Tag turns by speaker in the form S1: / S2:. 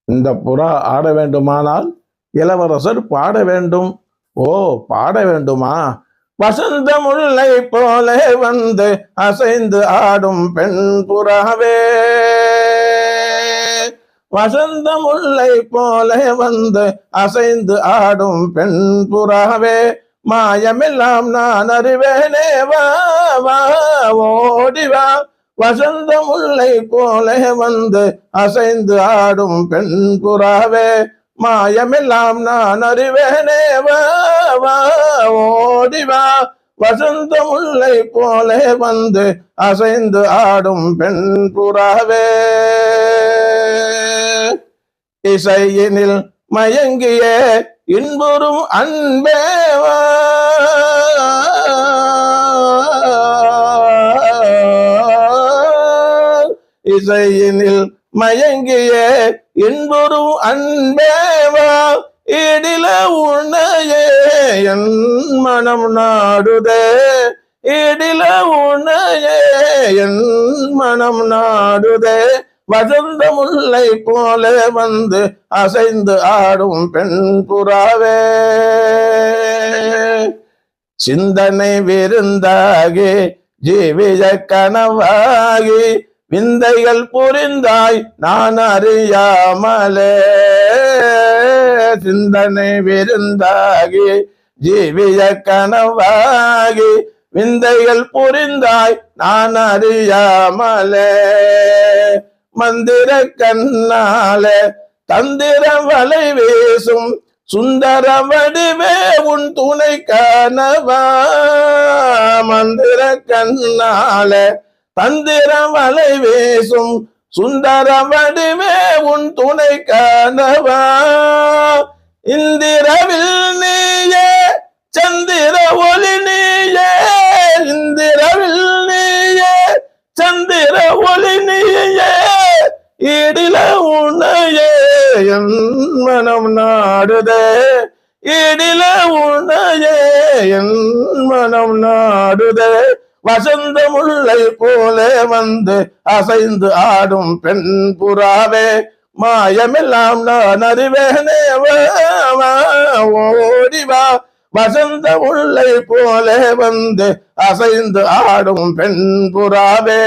S1: இந்த புறா ஆட வேண்டுமானால் இளவரசர் பாட வேண்டும். ஓ, பாட வேண்டுமா? வசந்த முல்லை போல வந்து அசைந்து ஆடும் பெண் புறாவே, வசந்த முல்லை போல வந்து அசைந்து ஆடும் பெண் புறாவே, மாயமெல்லாம் நான் அறிவேனே, வா வா ஓடிவா. வசந்த முல்லை போல வந்து அசைந்து ஆடும் பெண் புறாவே, மாயமெல்லாம் நான் அறிவேனே, வா வா ஓடிவா. வசந்த முல்லை போல வந்து அசைந்து ஆடும் பெண் புறாவே, இசையினில் மயங்கிய இன்புறும் அன்பேவா, இசையினில் மயங்கிய இன்புறும் அன்பேவா, இடில உன்னையே என் மனம் நாடுதே, இடில உன்னையே என் மனம் நாடுதே. வசந்த முல்லை போல வந்து அசைந்து ஆடும் பெண் புறாவே, சிந்தனை விருந்தாகி ஜீவிய கனவாகி விந்தைகள் புரிந்தாய் நான் அறியாமலே, சிந்தனை விருந்தாகி ஜீவிய கனவாகி விந்தைகள் புரிந்தாய் நான் அறியாமலே, மந்திர கண்ணாலே தந்திர வலை வீசும் சுந்தர வடிவே உன் துணை காணவா, மந்திர கண்ணாலே தந்திர வலை வீசும் சுந்தர வடிவே உன் துணை காணவா, இந்திரவில் நீயே சந்திர ஒளி நீயே, இந்திரவில் நீயே சந்திர ஒளி நீயே, இடில உன்னையே என் மனம் நாடுதே, இடில உன்னையே என் மனம் நாடுதே. வசந்த முல்லை போல வந்து அசைந்து ஆடும் பெண் புறாவே, மாயமெல்லாம் நான் அறிவேனே, ஓடிவா. வசந்த முல்லை போல வந்து அசைந்து ஆடும் பெண் புறாவே.